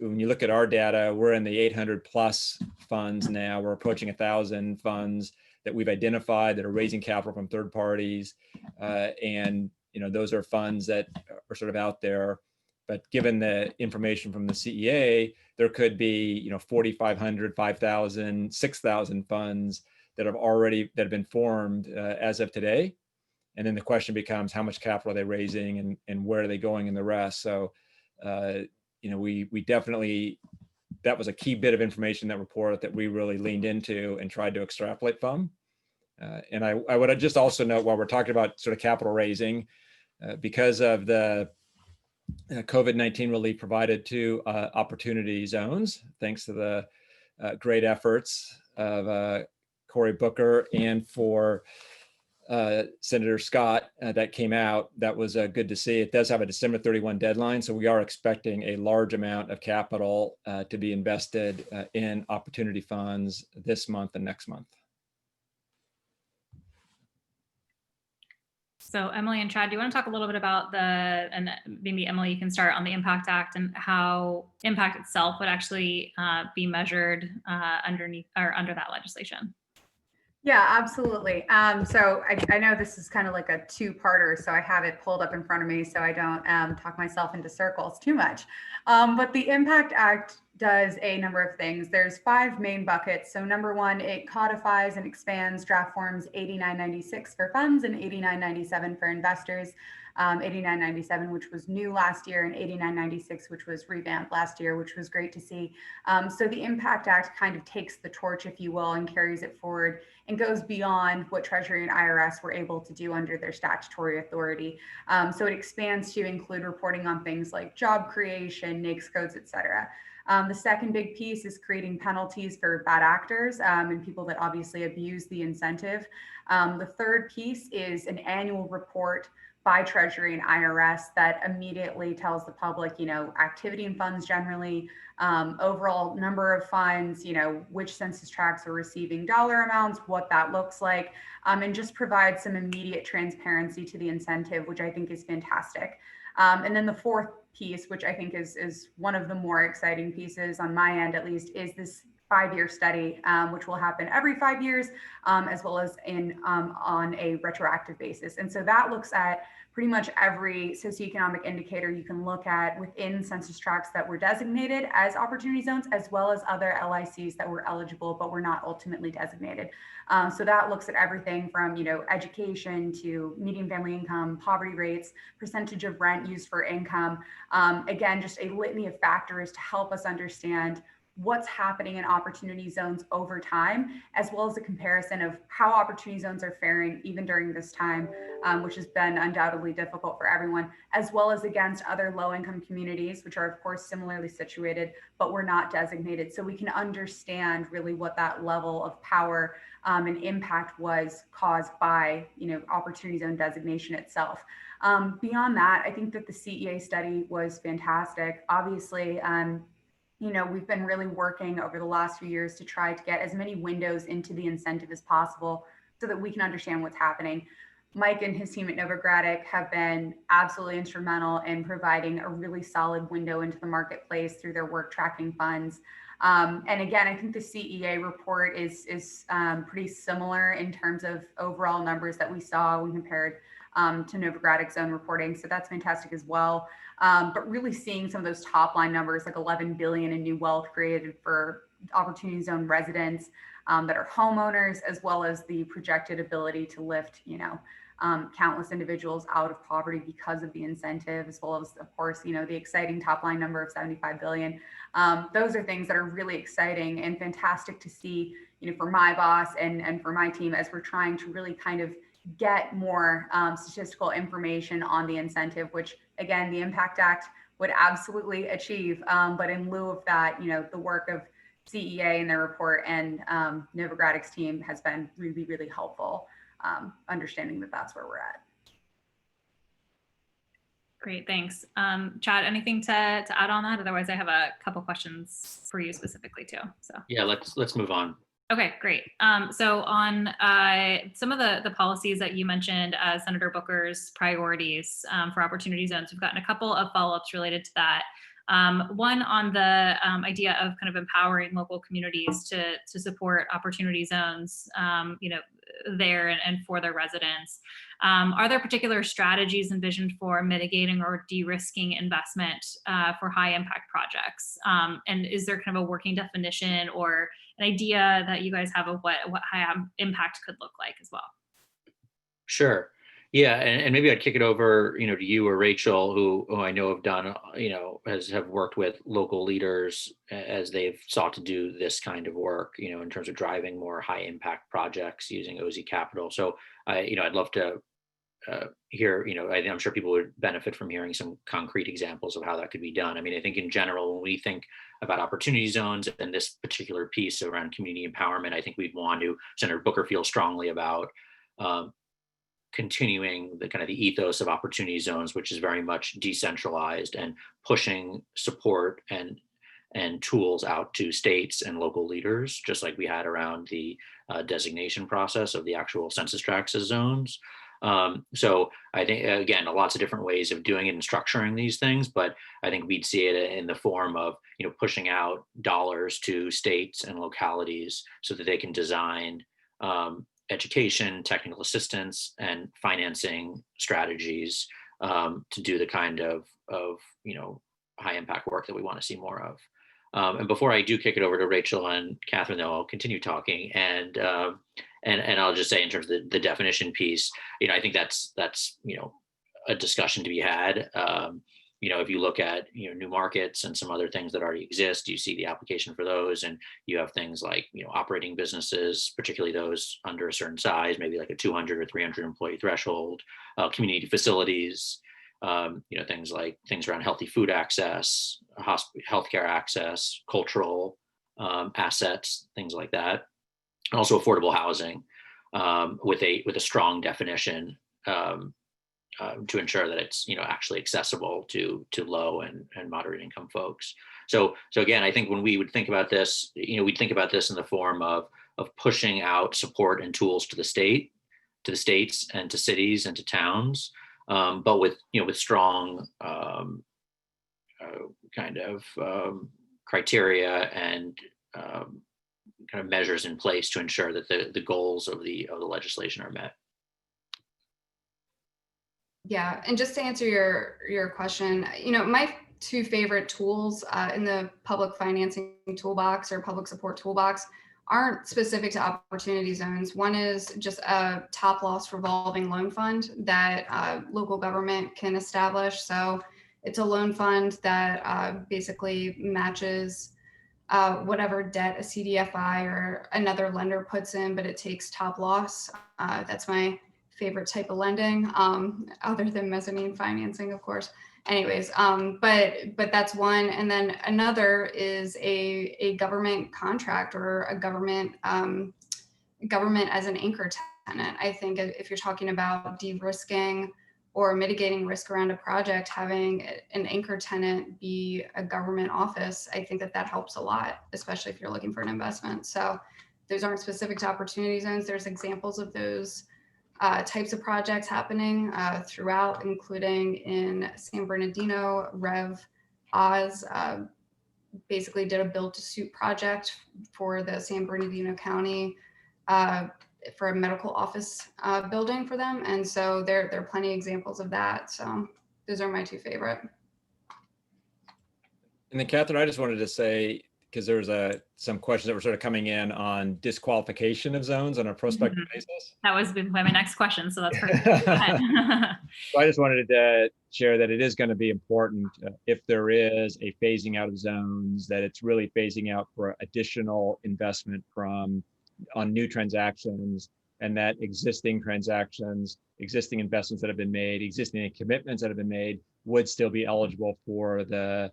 when you look at our data, we're in the 800 plus funds now. We're approaching 1,000 funds that we've identified that are raising capital from third parties, and those are funds that are sort of out there. But given the information from the CEA, there could be 4,500, 5,000, 6,000 funds that have been formed as of today. And then the question becomes, how much capital are they raising, and where are they going in the rest? So, we definitely, that was a key bit of information in that report that we really leaned into and tried to extrapolate from. And I would just also note, while we're talking about sort of capital raising, because of the COVID-19 relief provided to opportunity zones, thanks to the great efforts of Cory Booker and for Senator Scott that came out. That was good to see. It does have a December 31 deadline, so we are expecting a large amount of capital to be invested in opportunity funds this month and next month. So Emily and Chad, do you want to talk a little bit about and maybe Emily, you can start on the Impact Act and how impact itself would actually be measured underneath or under that legislation? Yeah, absolutely. So I know this is kind of like a two-parter, so I have it pulled up in front of me so I don't talk myself into circles too much. But the Impact Act does a number of things. There's 5 main buckets. So number 1, it codifies and expands draft forms 8996 for funds and 8997 for investors. 8997, which was new last year, and 8996, which was revamped last year, which was great to see. So the Impact Act kind of takes the torch, if you will, and carries it forward and goes beyond what Treasury and IRS were able to do under their statutory authority. So it expands to include reporting on things like job creation, NAICS codes, et cetera. The second big piece is creating penalties for bad actors and people that obviously abuse the incentive. The third piece is an annual report by Treasury and IRS that immediately tells the public, activity in funds generally, overall number of funds, which census tracts are receiving dollar amounts, what that looks like, and just provide some immediate transparency to the incentive, which I think is fantastic. And then the fourth piece, which I think is one of the more exciting pieces on my end, at least, is this 5-year study, which will happen every 5 years, as well as on a retroactive basis. And so that looks at pretty much every socioeconomic indicator you can look at within census tracts that were designated as opportunity zones, as well as other LICs that were eligible but were not ultimately designated. So that looks at everything from education to median family income, poverty rates, percentage of rent used for income. Again, just a litany of factors to help us understand what's happening in opportunity zones over time, as well as a comparison of how opportunity zones are faring even during this time, which has been undoubtedly difficult for everyone, as well as against other low-income communities, which are of course similarly situated, but were not designated. So we can understand really what that level of power and impact was caused by, opportunity zone designation itself. Beyond that, I think that the CEA study was fantastic. Obviously, we've been really working over the last few years to try to get as many windows into the incentive as possible so that we can understand what's happening. Mike and his team at Novogradac have been absolutely instrumental in providing a really solid window into the marketplace through their work tracking funds. And again, I think the CEA report is pretty similar in terms of overall numbers that we saw when compared to Novogradac's own reporting. So that's fantastic as well. But really seeing some of those top line numbers, like 11 billion in new wealth created for opportunity zone residents that are homeowners, as well as the projected ability to lift, countless individuals out of poverty because of the incentive, as well as, of course, the exciting top line number of 75 billion. Those are things that are really exciting and fantastic to see, for my boss and for my team, as we're trying to really kind of get more statistical information on the incentive, which again, the Impact Act would absolutely achieve. But in lieu of that, the work of CEA and their report and Novogradac's team has been really, really helpful, understanding that that's where we're at. Great, thanks. Chad, anything to add on that? Otherwise, I have a couple questions for you specifically too. So Yeah, let's move on. Okay, great. So on some of the policies that you mentioned as Senator Booker's priorities for opportunity zones, we've gotten a couple of follow-ups related to that. One on the idea of kind of empowering local communities to support opportunity zones, there and for their residents. Are there particular strategies envisioned for mitigating or de-risking investment for high impact projects? And is there kind of a working definition or an idea that you guys have of what high impact could look like as well? Sure. Yeah, and maybe I'd kick it over, to you or Rachel, who I know have done, have worked with local leaders as they've sought to do this kind of work, in terms of driving more high impact projects using OZ Capital. So I'd love to hear, I'm sure people would benefit from hearing some concrete examples of how that could be done. I mean, I think in general, when we think about opportunity zones and this particular piece around community empowerment, I think we'd want to, Senator Booker feels strongly about continuing the kind of the ethos of opportunity zones, which is very much decentralized, and pushing support and tools out to states and local leaders, just like we had around the designation process of the actual census tracts as zones. So I think, again, lots of different ways of doing it and structuring these things, but I think we'd see it in the form of, pushing out dollars to states and localities so that they can design education, technical assistance, and financing strategies to do the kind of high impact work that we want to see more of. And before I do kick it over to Rachel and Catherine, though, I'll continue talking, and I'll just say in terms of the definition piece, I think that's a discussion to be had. If you look at new markets and some other things that already exist, you see the application for those, and you have things like operating businesses, particularly those under a certain size, maybe like a 200 or 300 employee threshold, community facilities, things around healthy food access, healthcare access, cultural assets, things like that. And also affordable housing with a strong definition to ensure that it's actually accessible to low and moderate income folks. So again, I think when we would think about this, we'd think about this in the form of pushing out support and tools to the states and to cities and to towns, but with strong criteria and kind of measures in place to ensure that the goals of the legislation are met. Yeah, and just to answer your question, my two favorite tools in the public financing toolbox or public support toolbox aren't specific to opportunity zones. One is just a top loss revolving loan fund that local government can establish. So it's a loan fund that basically matches whatever debt a CDFI or another lender puts in, but it takes top loss. That's my favorite type of lending, other than mezzanine financing, of course. Anyways, but that's one. And then another is a government contract or a government as an anchor tenant. I think if you're talking about de-risking or mitigating risk around a project, having an anchor tenant be a government office, I think that helps a lot, especially if you're looking for an investment. So those aren't specific to opportunity zones. There's examples of those types of projects happening throughout, including in San Bernardino. Rev Oz basically did a build to suit project for the San Bernardino County for a medical office building for them. And so there are plenty of examples of that. So those are my two favorite. And then Catherine, I just wanted to say, because there was some questions that were sort of coming in on disqualification of zones on a prospective basis. That was my next question, so that's perfect. Go ahead. So I just wanted to share that it is going to be important if there is a phasing out of zones, that it's really phasing out for additional investment on new transactions, and that existing transactions, existing investments that have been made, existing commitments that have been made would still be eligible for the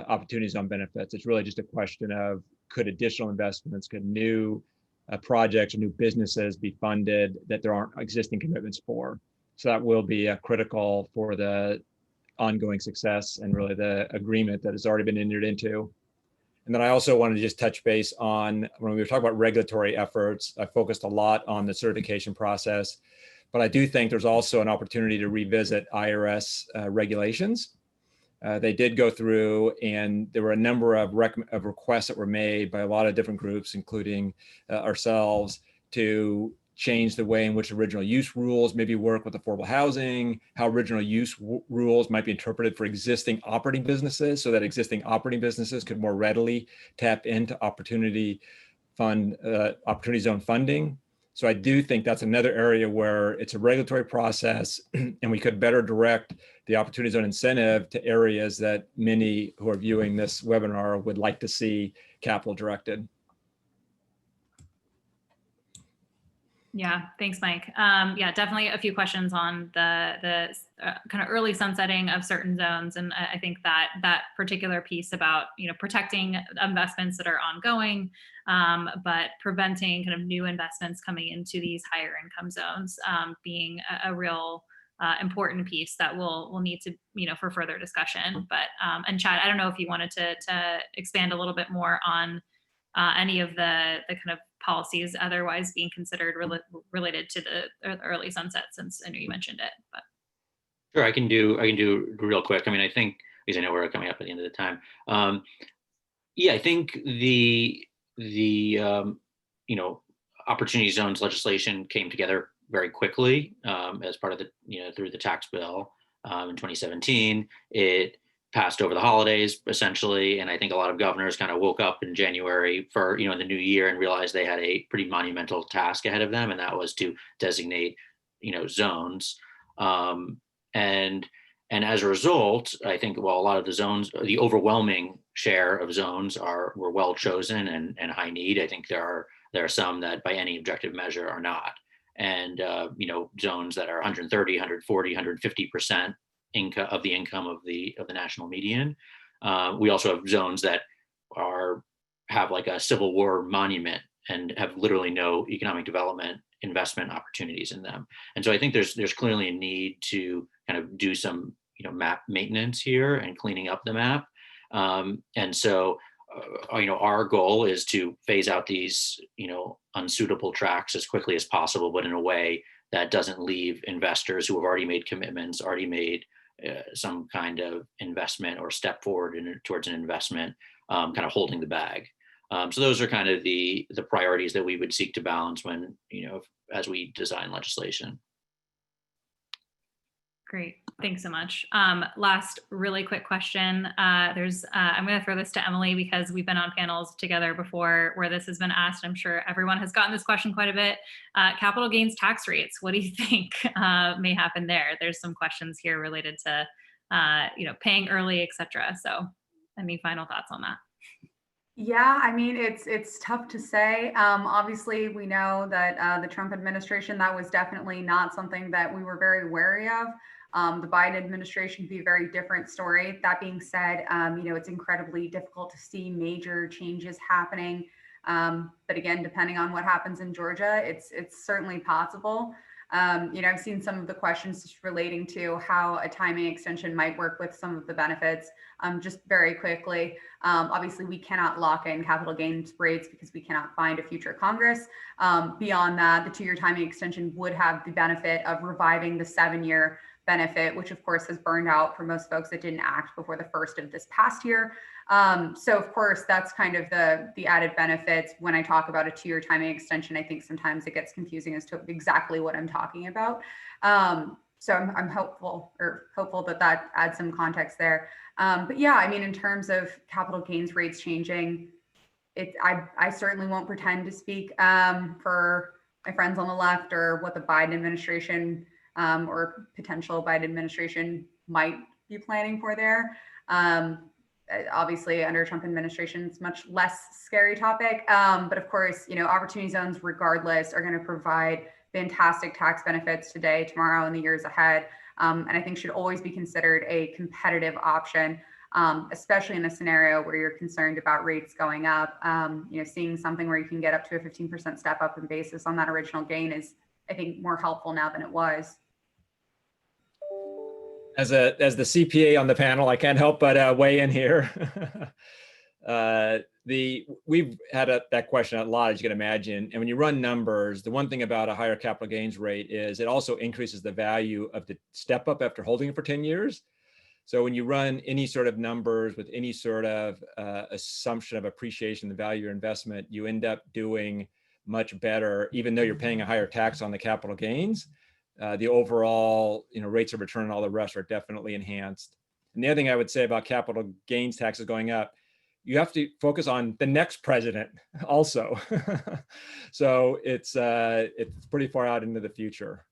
opportunity zone benefits. It's really just a question of, could additional investments, could new projects or new businesses be funded that there aren't existing commitments for? So that will be critical for the ongoing success and really the agreement that has already been entered into. And then I also wanted to just touch base on, when we were talking about regulatory efforts, I focused a lot on the certification process, but I do think there's also an opportunity to revisit IRS regulations. They did go through, and there were a number of requests that were made by a lot of different groups, including ourselves, to change the way in which original use rules maybe work with affordable housing, how original use rules might be interpreted for existing operating businesses, so that existing operating businesses could more readily tap into opportunity zone funding. So I do think that's another area where it's a regulatory process, and we could better direct the opportunity zone incentive to areas that many who are viewing this webinar would like to see capital directed. Yeah, thanks, Mike. Yeah, definitely a few questions on the kind of early sunsetting of certain zones, and I think that particular piece about protecting investments that are ongoing, but preventing kind of new investments coming into these higher income zones being a real important piece that we'll need to for further discussion. But and Chad, I don't know if you wanted to expand a little bit more on any of the kind of policies otherwise being considered related to the early sunset, since I know you mentioned it. But sure, I can do real quick. I mean, I think, because I know we're coming up at the end of the time. Yeah, I think the opportunity zones legislation came together very quickly as part of the through the tax bill in 2017. It passed over the holidays essentially, and I think a lot of governors kind of woke up in January for the new year and realized they had a pretty monumental task ahead of them, and that was to designate zones. And as a result, I think a lot of the zones, the overwhelming share of zones were well chosen and high need. I think there are some that by any objective measure are not, and zones that are 130, 140, 150% of the income of the national median. We also have zones that have like a Civil War monument and have literally no economic development investment opportunities in them. And so I think there's clearly a need to kind of do some map maintenance here and cleaning up the map. And so our goal is to phase out these unsuitable tracks as quickly as possible, but in a way that doesn't leave investors who have already made commitments, already made some kind of investment or step forward towards an investment, kind of holding the bag. So those are kind of the priorities that we would seek to balance when, as we design legislation. Great, thanks so much. Last really quick question. I'm going to throw this to Emily because we've been on panels together before where this has been asked. I'm sure everyone has gotten this question quite a bit. Capital gains tax rates, what do you think may happen there? There's some questions here related to, paying early, et cetera. So any final thoughts on that? Yeah, I mean, it's tough to say. Obviously, we know that the Trump administration, that was definitely not something that we were very wary of. The Biden administration could be a very different story. That being said, it's incredibly difficult to see major changes happening. But again, depending on what happens in Georgia, it's certainly possible. I've seen some of the questions just relating to how a timing extension might work with some of the benefits. Just very quickly, obviously, we cannot lock in capital gains rates because we cannot find a future Congress. Beyond that, the 2-year timing extension would have the benefit of reviving the 7-year benefit, which of course has burned out for most folks that didn't act before the first of this past year. So of course, that's kind of the added benefits. When I talk about a 2-year timing extension, I think sometimes it gets confusing as to exactly what I'm talking about. So I'm hopeful that adds some context there. But yeah, I mean, in terms of capital gains rates changing, I certainly won't pretend to speak for my friends on the left or what the Biden administration or potential Biden administration might be planning for there. Obviously, under Trump administration, it's much less scary topic. But of course, opportunity zones, regardless, are going to provide fantastic tax benefits today, tomorrow, and the years ahead. And I think should always be considered a competitive option, especially in a scenario where you're concerned about rates going up. Seeing something where you can get up to a 15% step up in basis on that original gain is, I think, more helpful now than it was. As the CPA on the panel, I can't help but weigh in here. We've had that question a lot, as you can imagine. And when you run numbers, the one thing about a higher capital gains rate is it also increases the value of the step up after holding it for 10 years. So when you run any sort of numbers with any sort of assumption of appreciation, the value of your investment, you end up doing much better, even though you're paying a higher tax on the capital gains. The overall, rates of return and all the rest are definitely enhanced. And the other thing I would say about capital gains taxes going up, you have to focus on the next president also. So it's pretty far out into the future.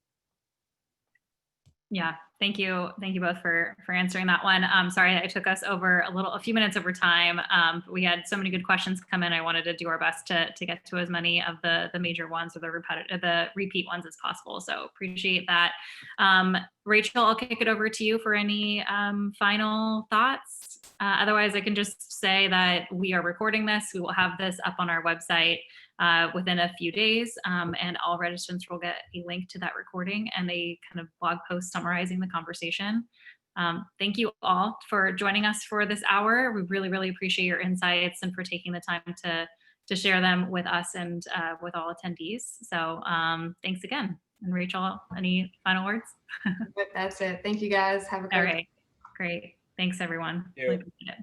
Yeah, thank you both for answering that one. Sorry, I took us over a few minutes over time. But we had so many good questions come in. I wanted to do our best to get to as many of the major ones or the repeat ones as possible. So appreciate that. Rachel, I'll kick it over to you for any final thoughts. Otherwise, I can just say that we are recording this. We will have this up on our website within a few days, and all registrants will get a link to that recording and a kind of blog post summarizing the conversation. Thank you all for joining us for this hour. We really, really appreciate your insights and for taking the time to share them with us and with all attendees. So thanks again. And Rachel, any final words? That's it. Thank you guys. Have a great All right. Great. Thanks, everyone. Really appreciate it.